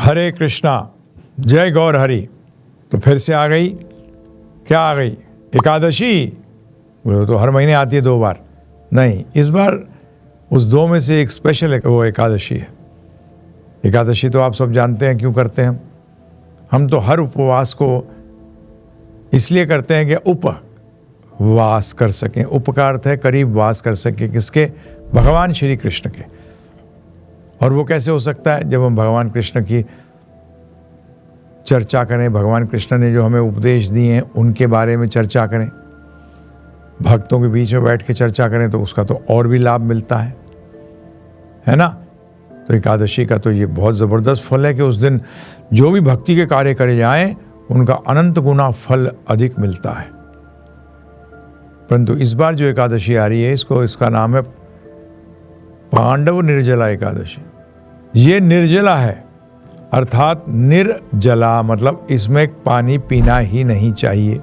हरे कृष्णा, जय गौर हरि। तो फिर से आ गई, क्या आ गई? एकादशी। वो तो हर महीने आती है 2 बार, नहीं, इस बार उस 2 में से एक स्पेशल वो एकादशी है। एकादशी तो आप सब जानते हैं क्यों करते हैं। हम तो हर उपवास को इसलिए करते हैं कि उपवास कर सकें। उप का अर्थ है करीब, वास कर सकें किसके? भगवान श्री कृष्ण के। और वो कैसे हो सकता है? जब हम भगवान कृष्ण की चर्चा करें, भगवान कृष्ण ने जो हमें उपदेश दिए हैं उनके बारे में चर्चा करें, भक्तों के बीच में बैठ के चर्चा करें, तो उसका तो और भी लाभ मिलता है ना। तो एकादशी का तो ये बहुत ज़बरदस्त फल है कि उस दिन जो भी भक्ति के कार्य करे जाएं उनका अनंत गुना फल अधिक मिलता है। परंतु इस बार जो एकादशी आ रही है इसका नाम है पांडव निर्जला एकादशी। ये निर्जला है, अर्थात निर्जला मतलब इसमें पानी पीना ही नहीं चाहिए।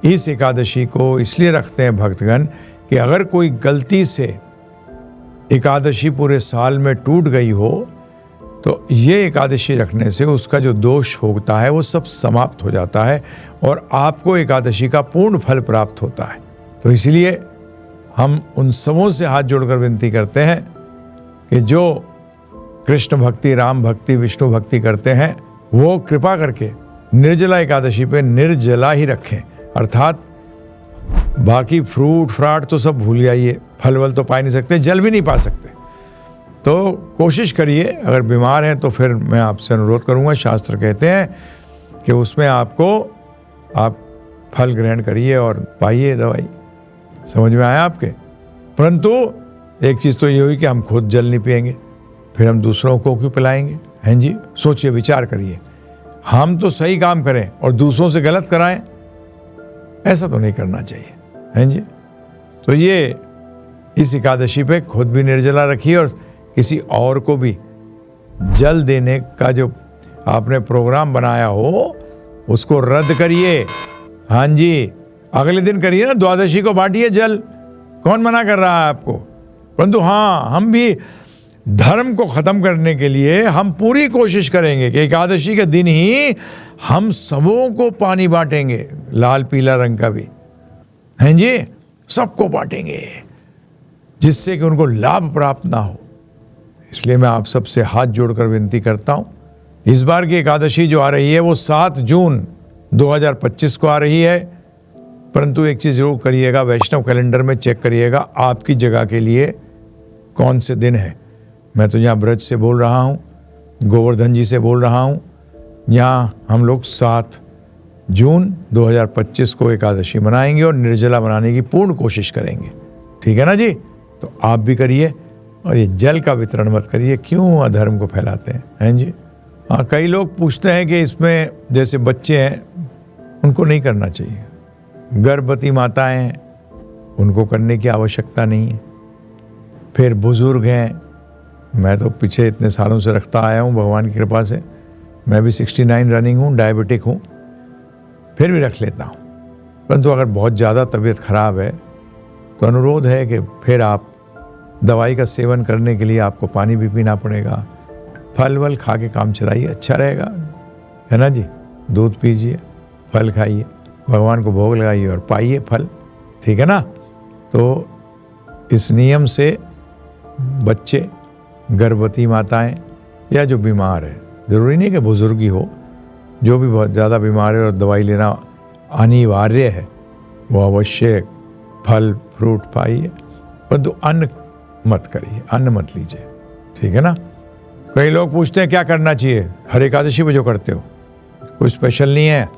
इस एकादशी को इसलिए रखते हैं भक्तगण कि अगर कोई गलती से एकादशी पूरे साल में टूट गई हो तो ये एकादशी रखने से उसका जो दोष होता है वो सब समाप्त हो जाता है और आपको एकादशी का पूर्ण फल प्राप्त होता है। तो इसलिए हम उन सबों से हाथ जोड़कर विनती करते हैं कि जो कृष्ण भक्ति, राम भक्ति, विष्णु भक्ति करते हैं वो कृपा करके निर्जला एकादशी पे निर्जला ही रखें, अर्थात बाकी फ्रूट फ्राट तो सब भूल जाइए, फल वल तो पा नहीं सकते, जल भी नहीं पा सकते। तो कोशिश करिए, अगर बीमार हैं तो फिर मैं आपसे अनुरोध करूंगा, शास्त्र कहते हैं कि उसमें आप फल ग्रहण करिए और पाइए दवाई। समझ में आया आपके? परंतु एक चीज़ तो ये हुई कि हम खुद जल नहीं पिएंगे, फिर हम दूसरों को क्यों पिलाएंगे? हैं जी, सोचिए, विचार करिए। हम तो सही काम करें और दूसरों से गलत कराएं, ऐसा तो नहीं करना चाहिए, हैं जी। तो ये इस एकादशी पे खुद भी निर्जला रखिए और किसी और को भी जल देने का जो आपने प्रोग्राम बनाया हो उसको रद्द करिए। हाँ जी, अगले दिन करिए ना, द्वादशी को बांटिए जल, कौन मना कर रहा है आपको? परंतु हाँ, हम भी धर्म को ख़त्म करने के लिए हम पूरी कोशिश करेंगे कि एकादशी के दिन ही हम सबों को पानी बांटेंगे, लाल पीला रंग का भी, हैं जी, सबको बांटेंगे जिससे कि उनको लाभ प्राप्त ना हो। इसलिए मैं आप सबसे हाथ जोड़कर विनती करता हूँ, इस बार की एकादशी जो आ रही है वो 7 जून 2025 को आ रही है। परंतु एक चीज़ जरूर करिएगा, वैष्णव कैलेंडर में चेक करिएगा आपकी जगह के लिए कौन से दिन है। मैं तो यहाँ ब्रज से बोल रहा हूँ, गोवर्धन जी से बोल रहा हूँ। यहाँ हम लोग 7 जून 2025 को एकादशी मनाएंगे और निर्जला मनाने की पूर्ण कोशिश करेंगे। ठीक है ना जी? तो आप भी करिए और ये जल का वितरण मत करिए, क्यों अधर्म को फैलाते हैं जी। हाँ, कई लोग पूछते हैं कि इसमें जैसे बच्चे हैं उनको नहीं करना चाहिए, गर्भवती माताएं हैं उनको करने की आवश्यकता नहीं है, फिर बुजुर्ग हैं। मैं तो पीछे इतने सालों से रखता आया हूँ भगवान की कृपा से, मैं भी 69 रनिंग हूँ, डायबिटिक हूँ, फिर भी रख लेता हूँ। परंतु अगर बहुत ज़्यादा तबीयत खराब है तो अनुरोध है कि फिर आप दवाई का सेवन करने के लिए आपको पानी भी पीना पड़ेगा। फल वल खा के काम चलाइए, अच्छा रहेगा, है ना जी। दूध पीजिए, फल खाइए, भगवान को भोग लगाइए और पाइए फल। ठीक है ना? तो इस नियम से बच्चे, गर्भवती माताएं या जो बीमार है, ज़रूरी नहीं कि बुजुर्ग ही हो, जो भी बहुत ज़्यादा बीमार है और दवाई लेना अनिवार्य है, वो अवश्य फल फ्रूट पाइए, परंतु अन्न मत करिए, अन्न मत लीजिए। ठीक है ना? कई लोग पूछते हैं क्या करना चाहिए हर एकादशी में जो करते हो, कुछ स्पेशल नहीं है।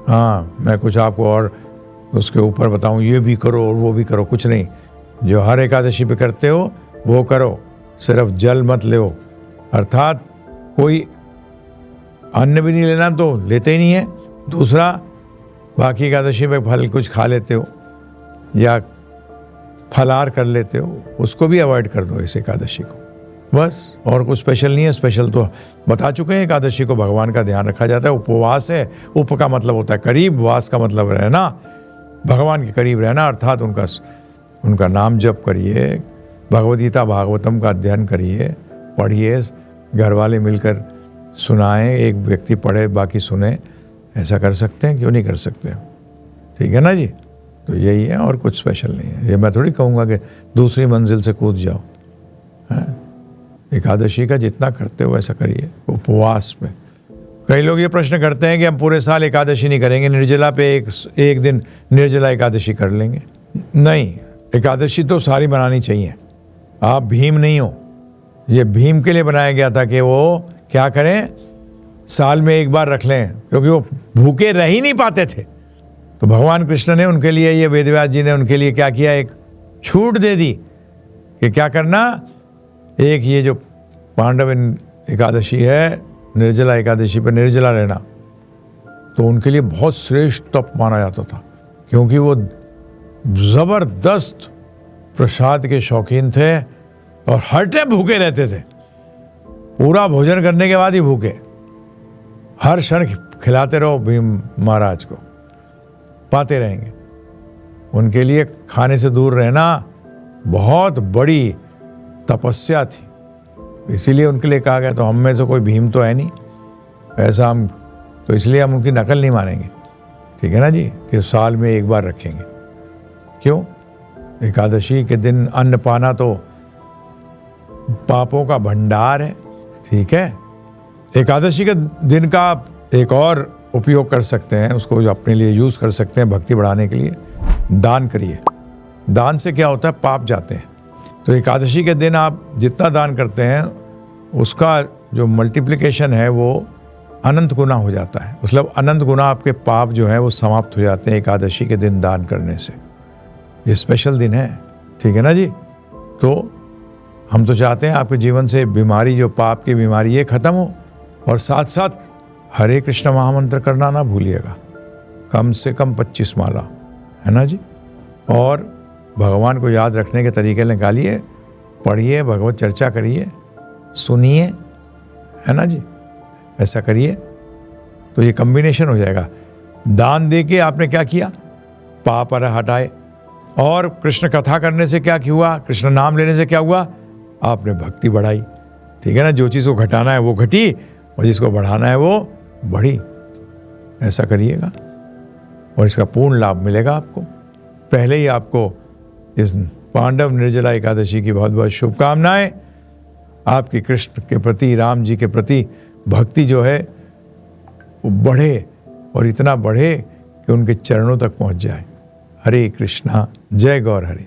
हाँ, मैं कुछ आपको और उसके ऊपर बताऊं, ये भी करो और वो भी करो, कुछ नहीं। जो हर एकादशी पे करते हो वो करो, सिर्फ जल मत लो, अर्थात कोई अन्न भी नहीं लेना तो लेते ही नहीं है। दूसरा, बाकी एकादशी में फल कुछ खा लेते हो या फलाहार कर लेते हो, उसको भी अवॉइड कर दो इस एकादशी को, बस। और कुछ स्पेशल नहीं है। स्पेशल तो बता चुके हैं, एकादशी को भगवान का ध्यान रखा जाता है, उपवास है। उप का मतलब होता है करीब, वास का मतलब रहना, भगवान के करीब रहना, अर्थात उनका नाम जप करिए, भगवद गीता भागवतम का अध्ययन करिए, पढ़िए, घर वाले मिलकर सुनाएं, एक व्यक्ति पढ़े बाकी सुने, ऐसा कर सकते हैं, क्यों नहीं कर सकते? ठीक है ना जी। तो यही है, और कुछ स्पेशल नहीं है। ये मैं थोड़ी कहूँगा कि दूसरी मंजिल से कूद जाओ। एकादशी का जितना करते हो वैसा करिए। उपवास में कई लोग ये प्रश्न करते हैं कि हम पूरे साल एकादशी नहीं करेंगे, निर्जला पे एक दिन निर्जला एकादशी कर लेंगे। नहीं, एकादशी तो सारी बनानी चाहिए। आप भीम नहीं हो, ये भीम के लिए बनाया गया था कि वो क्या करें, साल में एक बार रख लें, क्योंकि वो भूखे रह ही नहीं पाते थे। तो भगवान कृष्ण ने उनके लिए, ये वेदव्यास जी ने उनके लिए क्या किया, एक छूट दे दी कि क्या करना, एक ये जो पांडव एकादशी है, निर्जला एकादशी पर निर्जला रहना, तो उनके लिए बहुत श्रेष्ठ तप माना जाता था, क्योंकि वो जबरदस्त प्रसाद के शौकीन थे और हर टाइम भूखे रहते थे। पूरा भोजन करने के बाद ही भूखे, हर क्षण खिलाते रहो भीम महाराज को, पाते रहेंगे। उनके लिए खाने से दूर रहना बहुत बड़ी तपस्या थी, इसीलिए उनके लिए कहा गया। तो हम में से कोई भीम तो है नहीं ऐसा, हम तो इसलिए हम उनकी नकल नहीं मानेंगे। ठीक है ना जी, कि साल में एक बार रखेंगे। क्यों? एकादशी के दिन अन्न पाना तो पापों का भंडार है। ठीक है, एकादशी के दिन का आप एक और उपयोग कर सकते हैं, उसको जो अपने लिए यूज़ कर सकते हैं भक्ति बढ़ाने के लिए। दान करिए। दान से क्या होता है, पाप जाते हैं। तो एकादशी के दिन आप जितना दान करते हैं उसका जो मल्टीप्लिकेशन है वो अनंत गुना हो जाता है। मतलब अनंत गुना आपके पाप जो है वो समाप्त हो जाते हैं एकादशी के दिन दान करने से। ये स्पेशल दिन है। ठीक है ना जी। तो हम तो चाहते हैं आपके जीवन से बीमारी, जो पाप की बीमारी, ये खत्म हो, और साथ साथ हरे कृष्ण महामंत्र करना ना भूलिएगा, कम से कम 25 माला, है ना जी। और भगवान को याद रखने के तरीके निकालिए, पढ़िए, भगवत चर्चा करिए, सुनिए, है ना जी। ऐसा करिए तो ये कॉम्बिनेशन हो जाएगा। दान दे के आपने क्या किया, पाप हटाए, और कृष्ण कथा करने से क्या हुआ, कृष्ण नाम लेने से क्या हुआ, आपने भक्ति बढ़ाई। ठीक है ना। जो चीज़ को घटाना है वो घटी, और जिसको बढ़ाना है वो बढ़ी। ऐसा करिएगा और इसका पूर्ण लाभ मिलेगा आपको। पहले ही आपको इस पांडव निर्जला एकादशी की बहुत बहुत शुभकामनाएं। आपकी कृष्ण के प्रति, राम जी के प्रति भक्ति जो है वो बढ़े, और इतना बढ़े कि उनके चरणों तक पहुंच जाए। हरे कृष्णा, जय गौर हरे।